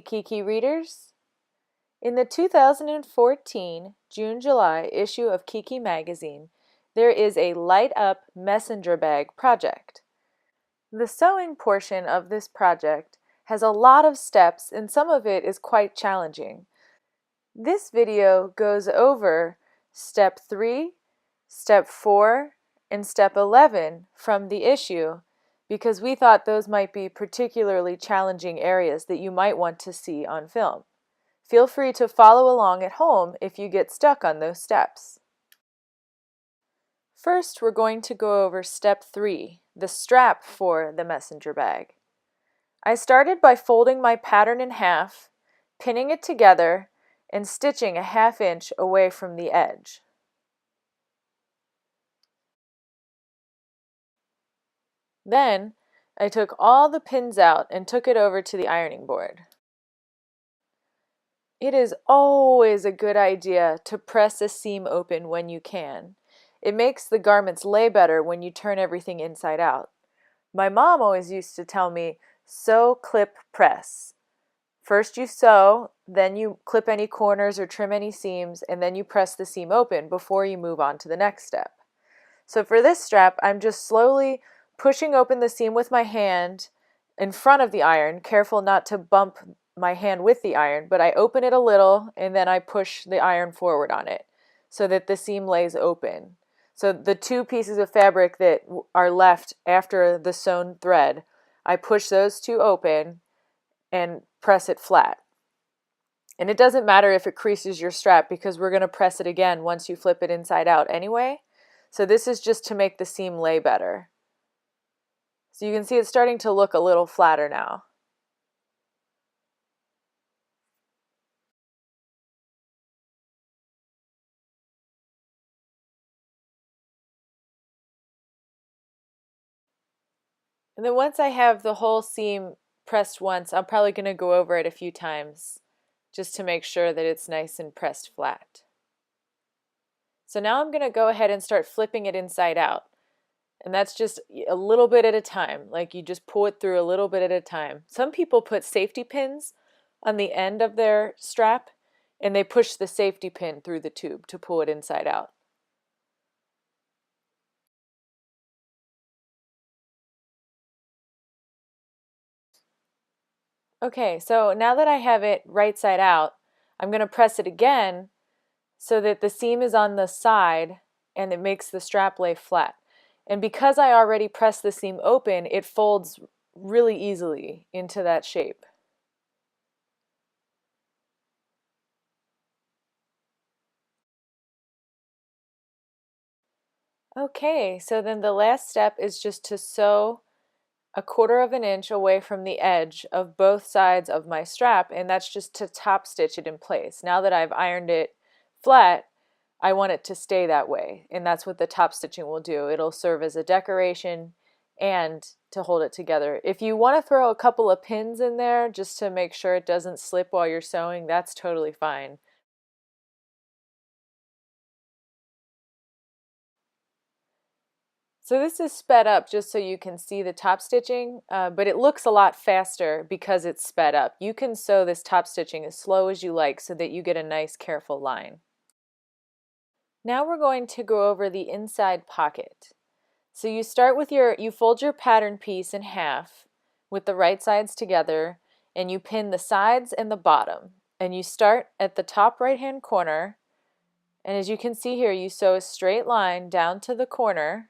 Kiki readers. In the 2014 June-July issue of Kiki magazine, there is a Light Up Messenger Bag project. The sewing portion of this project has a lot of steps and some of it is quite challenging. This video goes over step 3, step 4, and step 11 from the issue because we thought those might be particularly challenging areas that you might want to see on film. Feel free to follow along at home if you get stuck on those steps. First, we're going to go over step 3, the strap for the messenger bag. I started by folding my pattern in half, pinning it together, and stitching a 1/2 inch away from the edge. Then, I took all the pins out and took it over to the ironing board. It is always a good idea to press a seam open when you can. It makes the garments lay better when you turn everything inside out. My mom always used to tell me, sew, clip, press. First you sew, then you clip any corners or trim any seams, and then you press the seam open before you move on to the next step. So for this strap, I'm just slowly pushing open the seam with my hand in front of the iron, careful not to bump my hand with the iron, but I open it a little and then I push the iron forward on it so that the seam lays open. So the 2 pieces of fabric that are left after the sewn thread, I push those 2 open and press it flat. And it doesn't matter if it creases your strap because we're going to press it again once you flip it inside out anyway. So this is just to make the seam lay better. So you can see it's starting to look a little flatter now. And then once I have the whole seam pressed once, I'm probably going to go over it a few times just to make sure that it's nice and pressed flat. So now I'm going to go ahead and start flipping it inside out. And that's just a little bit at a time, like you just pull it through a little bit at a time. Some people put safety pins on the end of their strap and they push the safety pin through the tube to pull it inside out. Okay, so now that I have it right side out, I'm going to press it again so that the seam is on the side and it makes the strap lay flat. And because I already pressed the seam open, it folds really easily into that shape. Okay, so then the last step is just to sew a 1/4 inch away from the edge of both sides of my strap, and that's just to top stitch it in place. Now that I've ironed it flat, I want it to stay that way, and that's what the top stitching will do. It'll serve as a decoration and to hold it together. If you want to throw a couple of pins in there just to make sure it doesn't slip while you're sewing, that's totally fine. So this is sped up just so you can see the top stitching, but it looks a lot faster because it's sped up. You can sew this top stitching as slow as you like so that you get a nice careful line. Now we're going to go over the inside pocket. So you start with you fold your pattern piece in half with the right sides together and you pin the sides and the bottom. And you start at the top right hand corner, and as you can see here, you sew a straight line down to the corner.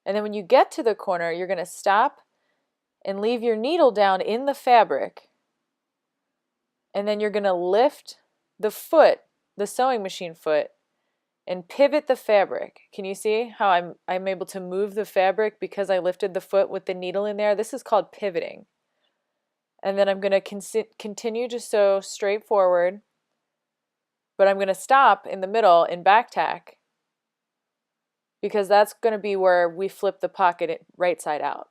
And then when you get to the corner, you're going to stop and leave your needle down in the fabric. And then you're going to lift the foot, the sewing machine foot, and pivot the fabric. Can you see how I'm able to move the fabric because I lifted the foot with the needle in there? This is called pivoting. And then I'm going to continue to sew straight forward, but I'm going to stop in the middle and back tack because that's going to be where we flip the pocket right side out.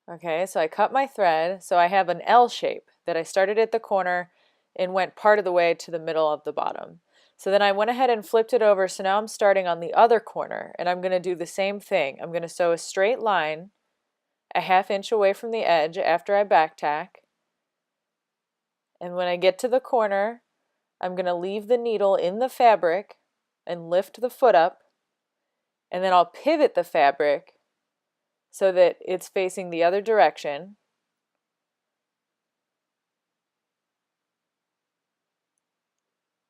Okay, so I cut my thread, so I have an L shape that I started at the corner and went part of the way to the middle of the bottom. So then I went ahead and flipped it over, so now I'm starting on the other corner and I'm going to do the same thing. I'm going to sew a straight line a ½ inch away from the edge after I back tack. And when I get to the corner, I'm going to leave the needle in the fabric and lift the foot up, and then I'll pivot the fabric so that it's facing the other direction.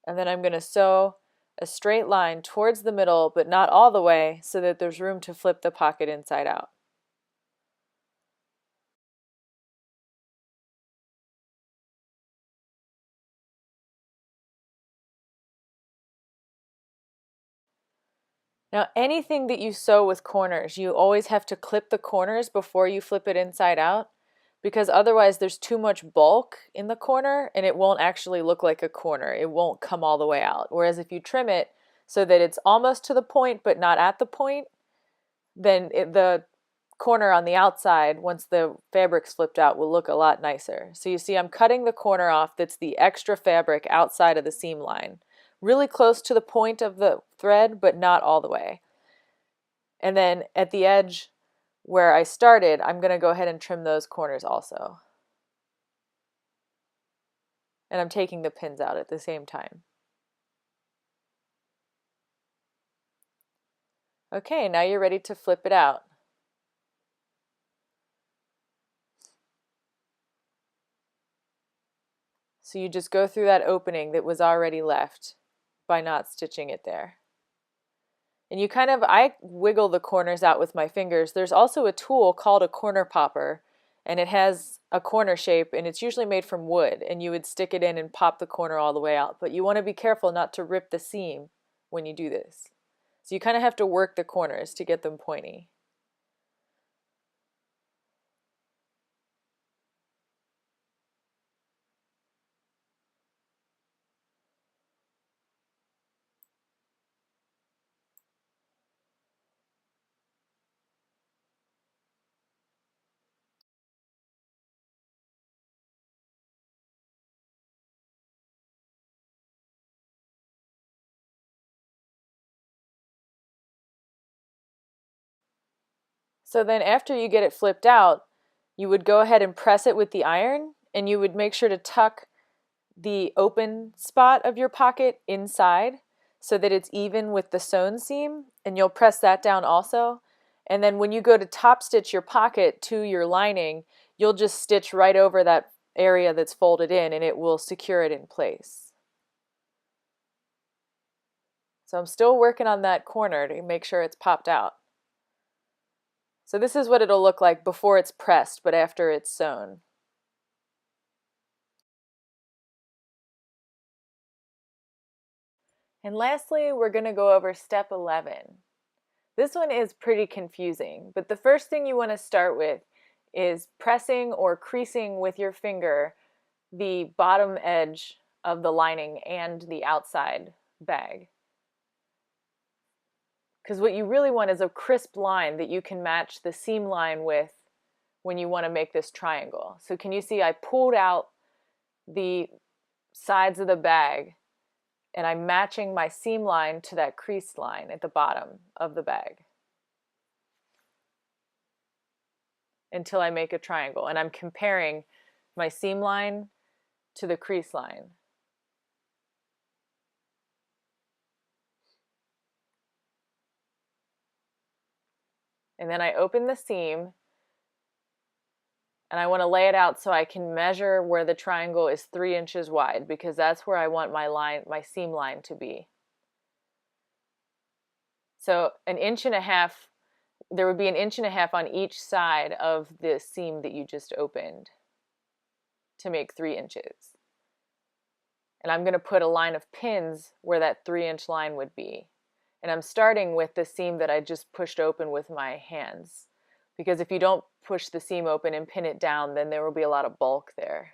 And then I'm going to sew a straight line towards the middle, but not all the way, so that there's room to flip the pocket inside out. Now, anything that you sew with corners, you always have to clip the corners before you flip it inside out, because otherwise there's too much bulk in the corner and it won't actually look like a corner. It won't come all the way out. Whereas if you trim it so that it's almost to the point but not at the point, then the corner on the outside, once the fabric's flipped out, will look a lot nicer. So you see I'm cutting the corner off that's the extra fabric outside of the seam line, really close to the point of the thread, but not all the way. And then at the edge where I started, I'm going to go ahead and trim those corners also. And I'm taking the pins out at the same time. Okay, now you're ready to flip it out. So you just go through that opening that was already left by not stitching it there. And you I wiggle the corners out with my fingers. There's also a tool called a corner popper, and it has a corner shape, and it's usually made from wood, and you would stick it in and pop the corner all the way out. But you want to be careful not to rip the seam when you do this. So you kind of have to work the corners to get them pointy. So then after you get it flipped out, you would go ahead and press it with the iron, and you would make sure to tuck the open spot of your pocket inside so that it's even with the sewn seam, and you'll press that down also. And then when you go to top stitch your pocket to your lining, you'll just stitch right over that area that's folded in, and it will secure it in place. So I'm still working on that corner to make sure it's popped out. So this is what it'll look like before it's pressed, but after it's sewn. And lastly, we're going to go over step 11. This one is pretty confusing, but the first thing you want to start with is pressing or creasing with your finger the bottom edge of the lining and the outside bag. Because what you really want is a crisp line that you can match the seam line with when you want to make this triangle. So can you see I pulled out the sides of the bag, and I'm matching my seam line to that crease line at the bottom of the bag until I make a triangle. And I'm comparing my seam line to the crease line. And then I open the seam, and I want to lay it out so I can measure where the triangle is 3 inches wide, because that's where I want my seam line to be. So 1.5 inches, there would be 1.5 inches on each side of the seam that you just opened to make 3 inches. And I'm going to put a line of pins where that 3-inch line would be. And I'm starting with the seam that I just pushed open with my hands. Because if you don't push the seam open and pin it down, then there will be a lot of bulk there.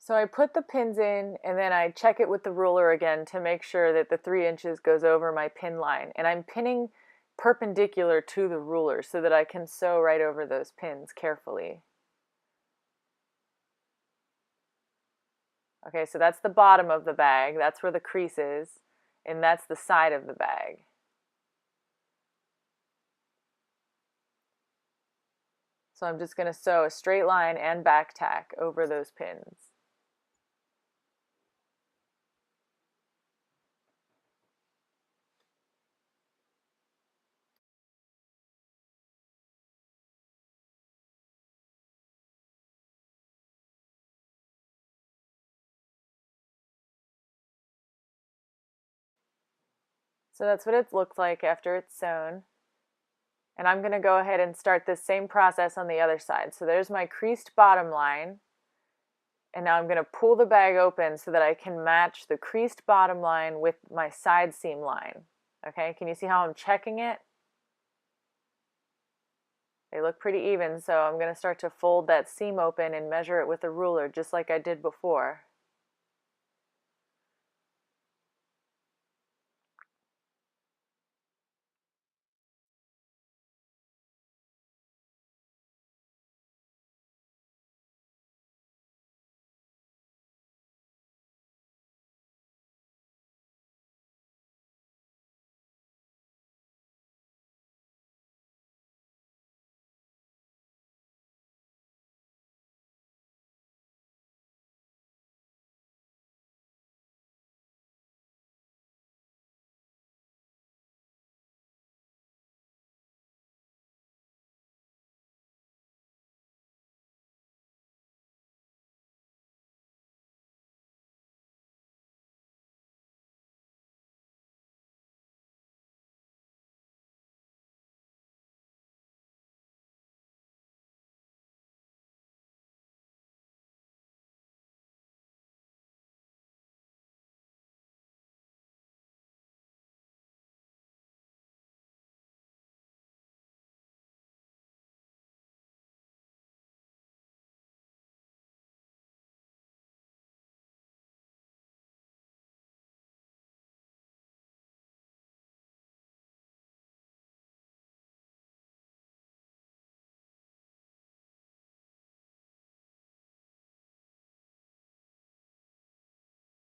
So I put the pins in and then I check it with the ruler again to make sure that the 3 inches goes over my pin line. And I'm pinning perpendicular to the ruler so that I can sew right over those pins carefully. Okay, so that's the bottom of the bag. That's where the crease is. And that's the side of the bag. So I'm just going to sew a straight line and back tack over those pins. So that's what it looks like after it's sewn. And I'm going to go ahead and start this same process on the other side. So there's my creased bottom line. And now I'm going to pull the bag open so that I can match the creased bottom line with my side seam line. Okay, can you see how I'm checking it? They look pretty even, so I'm going to start to fold that seam open and measure it with a ruler just like I did before.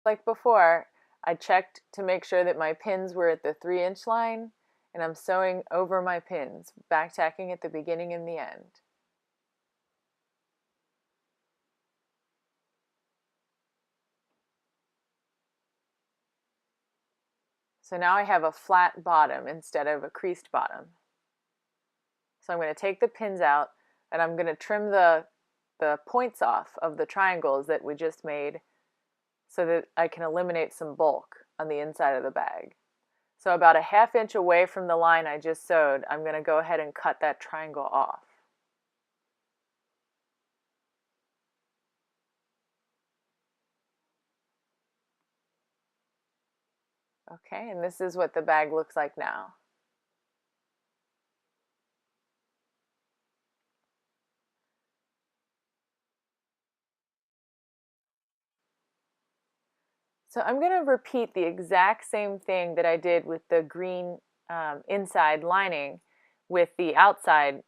Like before, I checked to make sure that my pins were at the 3-inch line, and I'm sewing over my pins, back tacking at the beginning and the end. So now I have a flat bottom instead of a creased bottom. So I'm going to take the pins out and I'm going to trim the points off of the triangles that we just made so that I can eliminate some bulk on the inside of the bag. So about a 1/2 inch away from the line I just sewed, I'm going to go ahead and cut that triangle off. Okay, and this is what the bag looks like now. So I'm going to repeat the exact same thing that I did with the green inside lining with the outside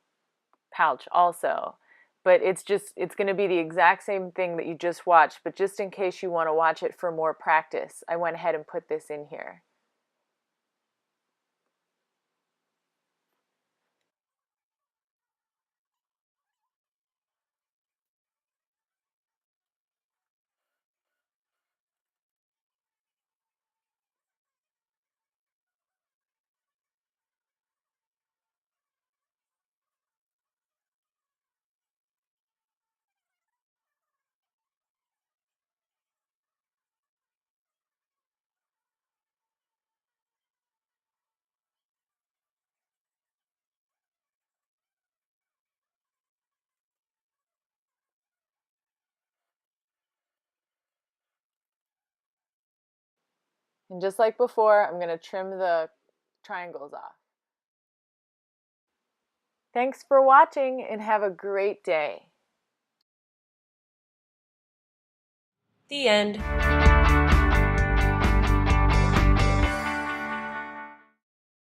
pouch also. But it's going to be the exact same thing that you just watched, but just in case you want to watch it for more practice, I went ahead and put this in here. And just like before, I'm going to trim the triangles off. Thanks for watching and have a great day. The end.